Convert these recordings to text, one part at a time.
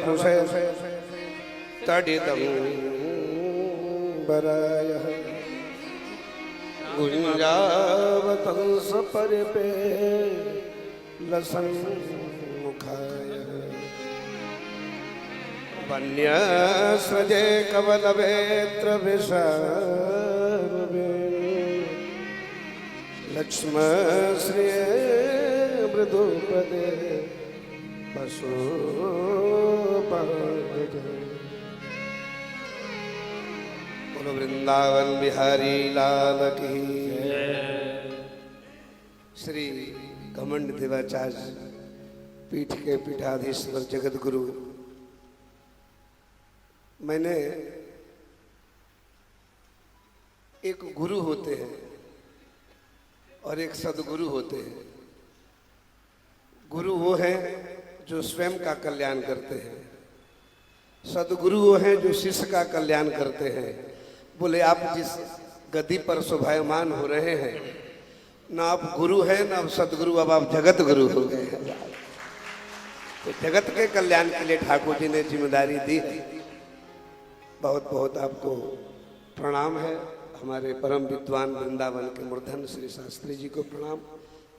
भवकुशे तडितं वरायः गुञ्जावतंस परिपे लसन्मुखाय वन्यस्रजे कवलवेत्र विशारवे लक्ष्मश्रिये मृदुपदे पशुपादे। बोलो वृंदावन बिहारी लाल की। श्री घमंड देवाचार्य पीठ के पीठाधीश्वर जगत गुरु, मैंने एक गुरु होते हैं और एक सदगुरु होते हैं। गुरु वो हैं जो स्वयं का कल्याण करते हैं, सदगुरु वो हैं जो शिष्य का कल्याण करते हैं। बोले आप जिस गद्दी पर शोभायमान हो रहे हैं, ना आप गुरु हैं ना आप सदगुरु, अब आप जगत गुरु हो गए हैं। तो जगत के कल्याण के लिए ठाकुर जी ने जिम्मेदारी दी है। बहुत बहुत आपको प्रणाम है। हमारे परम विद्वान वृंदावन के मूर्धन श्री शास्त्री जी को प्रणाम,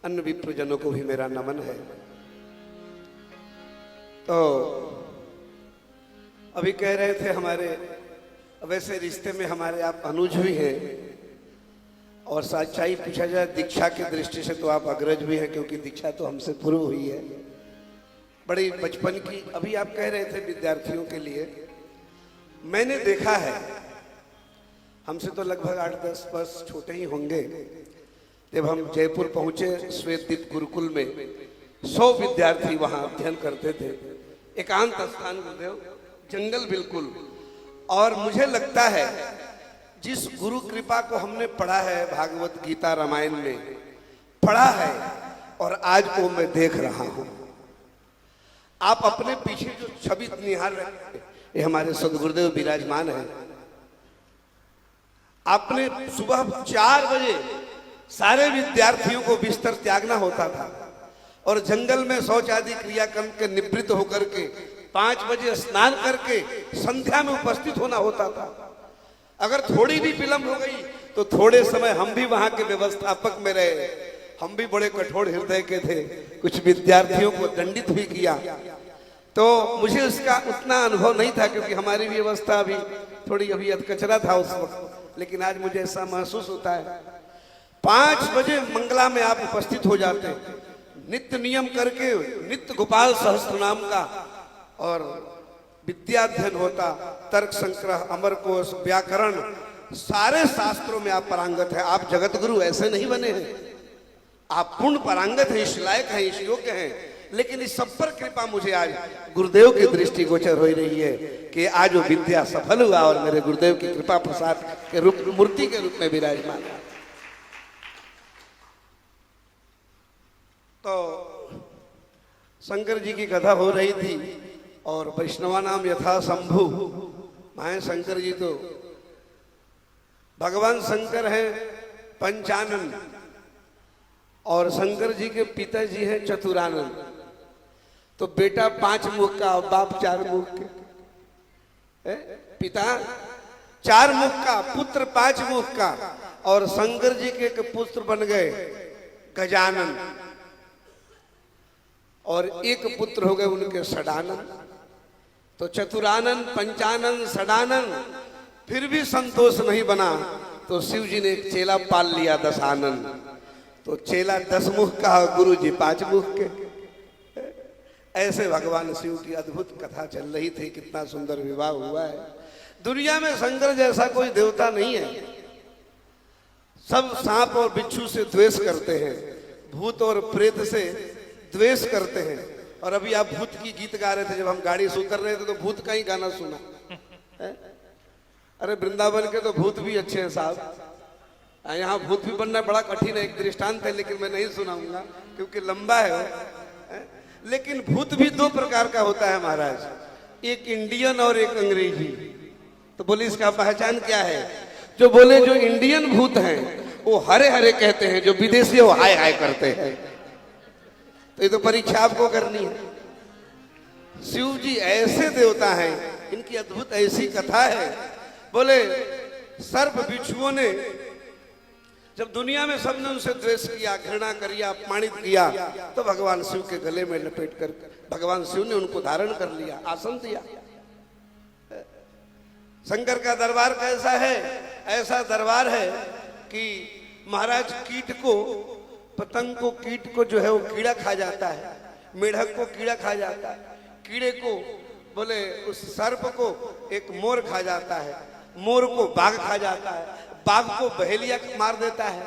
अन्य विप्रजनों को भी मेरा नमन है। तो अभी कह रहे थे हमारे वैसे रिश्ते में हमारे आप अनुज भी हैं, और सच्चाई पूछा जाए दीक्षा की दृष्टि से तो आप अग्रज भी हैं, क्योंकि दीक्षा तो हमसे पूर्व हुई है। बड़ी बचपन की, अभी आप कह रहे थे विद्यार्थियों के लिए, मैंने देखा है, हमसे तो लगभग 8-10 वर्ष छोटे ही होंगे, जब हम जयपुर पहुंचे श्वेतदीप गुरुकुल में 100 विद्यार्थी वहां अध्ययन करते थे। एकांत स्थान गुरुदेव, जंगल बिल्कुल। और मुझे लगता है जिस गुरु कृपा को हमने पढ़ा है, भागवत गीता रामायण में पढ़ा है, और आज वो मैं देख रहा हूं। आप अपने पीछे जो छवि निहार रहे, ये हमारे सदगुरुदेव विराजमान है। आपने सुबह 4 बजे सारे विद्यार्थियों को बिस्तर त्यागना होता था, और जंगल में शौच आदि क्रियाक्रम के निवृत्त होकर के 5 बजे स्नान करके संध्या में उपस्थित होना होता था। अगर थोड़ी भी विलंब हो गई तो थोड़े समय हम भी वहां के व्यवस्थापक में रहे। हम भी बड़े कठोर हृदय के थे, कुछ विद्यार्थियों को दंडित भी किया। तो मुझे उसका उतना अनुभव नहीं था, क्योंकि हमारी व्यवस्था भी थोड़ी अभी अधकचरा था उस वक्त, लेकिन आज मुझे ऐसा महसूस होता है। 5 बजे मंगला में आप उपस्थित हो जाते, नित्य नियम करके नित्य गोपाल सहस्त्र नाम का और विद्याध्ययन होता, तर्क संग्रह, अमरकोश, व्याकरण, सारे शास्त्रों में आप पारंगत है। आप जगत गुरु ऐसे नहीं बने हैं, आप पूर्ण पारंगत हैं, इस लायक हैं, इस योग्य हैं। लेकिन इस सब पर कृपा मुझे आज गुरुदेव की दृष्टि गोचर हो रही है कि आज वो विद्या सफल हुआ और मेरे गुरुदेव की कृपा प्रसाद के रूप, मूर्ति के रूप में विराजमान है। तो शंकर जी की कथा हो रही थी, और वैष्णवा नाम यथा शंभु, माए शंकर जी तो भगवान शंकर हैं पंचानन, और शंकर जी के पिताजी हैं चतुरानन। तो बेटा 5 मुख का, बाप 4 मुख के, पिता 4 मुख का, पुत्र 5 मुख का, और शंकर जी के पुत्र बन गए गजानन, और एक पुत्र हो गए उनके षडानन। तो चतुरानन, पंचानन, षडानन, फिर भी संतोष नहीं बना, तो शिव जी ने एक चेला पाल लिया दशानन। तो चेला 10 मुख का, गुरु जी 5 मुख के। ऐसे भगवान शिव की अद्भुत कथा चल रही थी। कितना सुंदर विवाह हुआ है। दुनिया में शंकर जैसा कोई देवता नहीं है। सब सांप और बिच्छू से द्वेष करते हैं, भूत और प्रेत से द्वेष करते हैं। और अभी आप भूत की गीत गा रहे थे, जब हम गाड़ी से उतर रहे थे तो भूत का ही गाना सुना है? अरे वृंदावन के तो भूत भी अच्छे हैं साहब, यहाँ भूत भी बनना बड़ा कठिन है। एक दृष्टांत है, लेकिन मैं नहीं सुनाऊंगा क्योंकि लंबा है। लेकिन भूत भी 2 प्रकार का होता है महाराज, एक इंडियन और एक अंग्रेजी। तो बोले इसका पहचान क्या है? जो बोले जो इंडियन भूत हैं वो हरे हरे कहते हैं, जो विदेशी वो हाय हाय करते हैं। तो ये तो परीक्षा आपको करनी है। शिव जी ऐसे देवता हैं, इनकी अद्भुत ऐसी कथा है। बोले सर्प बिच्छुओं ने जब दुनिया में सबने उनसे द्वेष किया, घृणा किया, अपमानित किया, तो भगवान शिव के गले में लपेट कर भगवान शिव ने उनको धारण कर लिया, आसन दिया। शंकर का दरबार कैसा है? ऐसा दरबार है कि महाराज कीट को, पतंग को, कीट को जो है वो कीड़ा खा जाता है, मेढक को कीड़ा खा जाता है, कीड़े को बोले उस सर्प को एक मोर खा जाता है, मोर को बाघ खा जाता है, बाघ को बहेलिया मार देता है।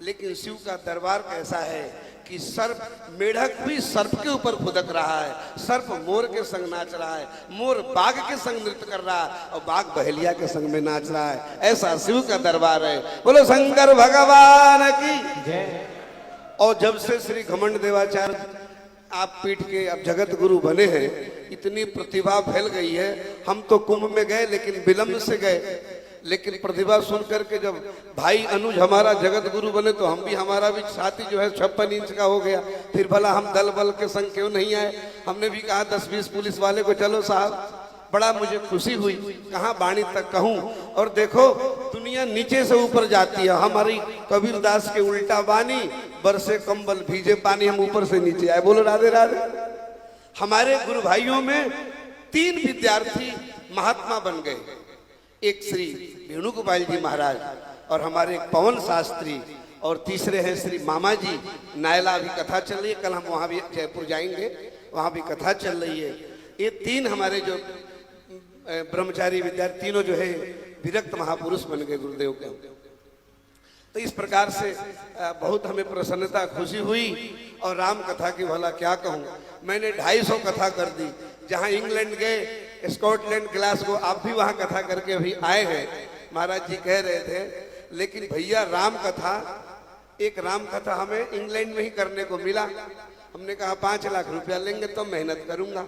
लेकिन शिव का दरबार कैसा है कि सर्प, मेढक भी सर्प के ऊपर खुदक रहा है, सर्प मोर के संग नाच रहा है, मोर बाघ के संग नृत्य कर रहा है और बाघ बहेलिया के संग में नाच रहा है। ऐसा शिव का दरबार है। बोलो शंकर भगवान की जय। और जब से श्री घमंड देवाचार्य आप पीठ के अब जगत गुरु बने हैं, इतनी प्रतिभा फैल गई है। हम तो कुंभ में गए लेकिन विलंब से गए, लेकिन प्रतिभा सुन करके जब भाई अनुज हमारा जगत गुरु बने तो हम भी, हमारा भी छाती जो है 56 इंच का हो गया। फिर भला हम दल बल के संग क्यों नहीं आए? हमने भी कहा 10-20 पुलिस वाले को चलो साहब। बड़ा मुझे खुशी हुई, कहाँ बाणी तक कहूँ। और देखो दुनिया नीचे से ऊपर जाती है, हमारी कबीरदास के उल्टा बानी, बरसे कंबल भीजे पानी, हम ऊपर से नीचे आए। बोलो राधे राधे। हमारे गुरु भाइयों में 3 विद्यार्थी महात्मा बन गए, एक श्री वेणुगोपाल जी महाराज और हमारे पवन शास्त्री, और तीसरे हैं श्री मामा जी नायला। अभी कथा चल रही है, कल हम वहाँ भी जयपुर जाएंगे, वहाँ भी कथा चल रही है। ये 3 हमारे जो ब्रह्मचारी विद्यार्थी, तीनों जो है विरक्त महापुरुष बन गए गुरुदेव के। तो इस प्रकार से बहुत हमें प्रसन्नता, खुशी हुई। और राम कथा की भला क्या कहूँ, मैंने 250 कथा कर दी। जहाँ इंग्लैंड गए, स्कॉटलैंड, ग्लासगो, आप भी वहाँ कथा करके अभी आए हैं। महाराज जी कह रहे थे, लेकिन भैया राम कथा, एक राम कथा हमें इंग्लैंड में ही करने को मिला। हमने कहा 5 लाख रुपया लेंगे तो मेहनत करूंगा।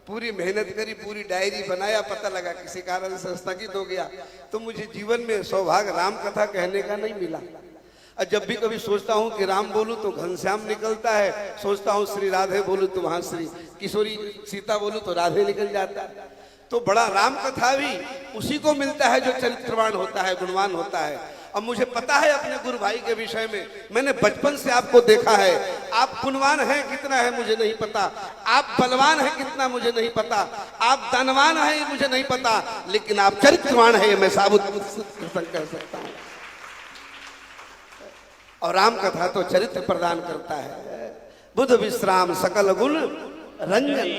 पूरी मेहनत करी, पूरी डायरी बनाया, पता लगा किसी कारण से स्थगित हो गया। तो मुझे जीवन में सौभाग्य राम कथा कहने का नहीं मिला। और जब भी कभी सोचता हूँ कि राम बोलूं तो घनश्याम निकलता है, सोचता हूँ श्री राधे बोलूं तो वहां श्री किशोरी सीता बोलूं तो राधे निकल जाता है। तो बड़ा राम कथा भी उसी को मिलता है जो चरित्रवान होता है, गुणवान होता है। अब मुझे पता है अपने गुरु भाई के विषय में, मैंने बचपन से आपको देखा है। आप गुणवान हैं कितना है मुझे नहीं पता, आप बलवान हैं कितना मुझे नहीं पता, आप धनवान हैं ये मुझे नहीं पता, लेकिन आप चरित्रवान है मैं साबुत कह सकता हूँ। और राम कथा तो चरित्र प्रदान करता है। बुध विश्राम सकल गुण रंजन,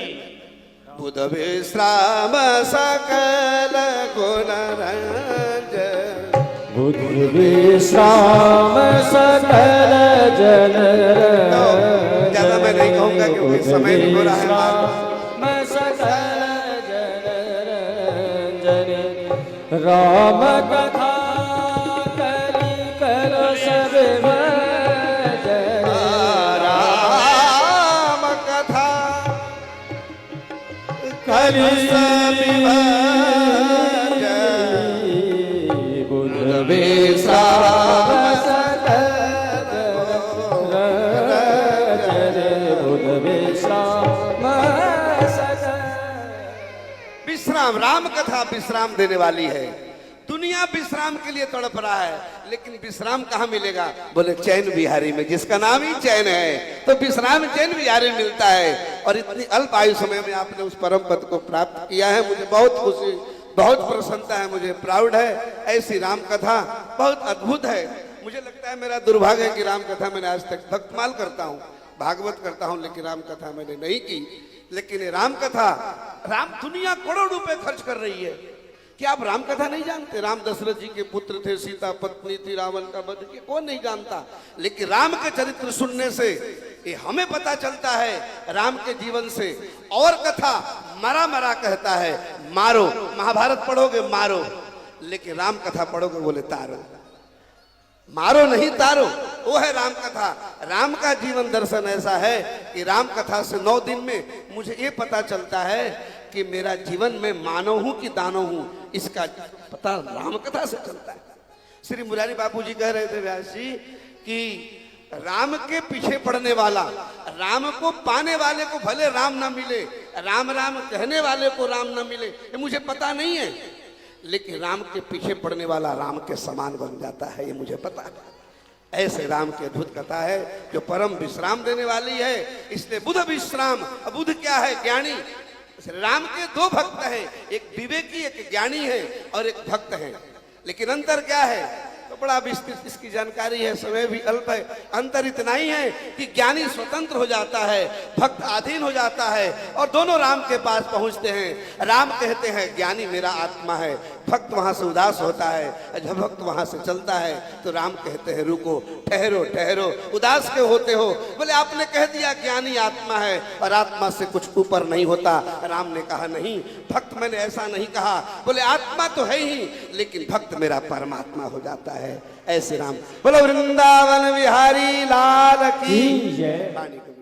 बुध विश्राम सकल गुण रंजन, बुध विश्राम सकल जन रंजन। ज्यादा मैं नहीं कहूंगा क्योंकि समय नहीं हो रहा है। सकल जन रंजन, राम कथा करी करो सब भजन। राम कथा करी सब विश्राम। राम कथा विश्राम देने वाली है। दुनिया विश्राम के लिए तड़प रहा है, लेकिन विश्राम कहाँ मिलेगा? बोले चैन बिहारी में, जिसका नाम ही चैन है। तो विश्राम चैन बिहारी में मिलता है। और इतनी अल्प आयु समय में आपने उस परम पद को प्राप्त किया है, मुझे बहुत खुशी, बहुत प्रसन्नता है, मुझे प्राउड है। ऐसी राम कथा बहुत अद्भुत है। मुझे लगता है मेरा दुर्भाग्य है कि राम कथा मैंने आज तक, भक्तमाल करता हूँ, भागवत करता हूँ, लेकिन राम कथा मैंने नहीं की। लेकिन राम कथा, राम दुनिया करोड़ रुपए खर्च कर रही है। क्या आप राम कथा नहीं जानते? राम दशरथ जी के पुत्र थे, सीता पत्नी थी, रावण का वध किया, कौन नहीं जानता। लेकिन राम के चरित्र सुनने से ये हमें पता चलता है, राम के जीवन से। और कथा मरा मरा कहता है, मारो। महाभारत पढ़ोगे मारो, लेकिन राम कथा पढ़ोगे बोले तारो। मारो नहीं तारो, वो है राम कथा। राम का जीवन दर्शन ऐसा है कि राम कथा से 9 दिन में मुझे ये पता चलता है कि मेरा जीवन में मानव हूं कि दानव हूं, इसका पता राम कथा से चलता है। श्री मुरारी बापूजी कह रहे थे व्यास जी कि राम के पीछे पड़ने वाला, राम को पाने वाले को भले राम ना मिले, राम राम कहने वाले को राम न मिले ये मुझे पता नहीं है, लेकिन राम के पीछे पड़ने वाला राम के समान बन जाता है, ये मुझे पता है। ऐसे राम की अद्भुत कथा है जो परम विश्राम देने वाली है। इसलिए बुध विश्राम। बुध क्या है? ज्ञानी। राम के दो भक्त हैं, एक विवेकी एक ज्ञानी है और एक भक्त है, लेकिन अंतर क्या है? तो बड़ा विस्तृत इसकी जानकारी है, समय भी अल्प है। अंतर इतना ही है कि ज्ञानी स्वतंत्र हो जाता है, भक्त अधीन हो जाता है और दोनों राम के पास पहुंचते हैं। राम कहते हैं ज्ञानी मेरा आत्मा है, भक्त वहां से उदास होता है। जब भक्त वहां से चलता है तो राम कहते हैं रुको, ठहरो ठहरो, उदास क्यों होते हो? बोले आपने कह दिया ज्ञानी आत्मा है और आत्मा से कुछ ऊपर नहीं होता। राम ने कहा नहीं भक्त, मैंने ऐसा नहीं कहा। बोले आत्मा तो है ही, लेकिन भक्त मेरा परमात्मा हो जाता है। ऐसे राम। बोलो वृंदावन बिहारी लाल की जय। वाणी को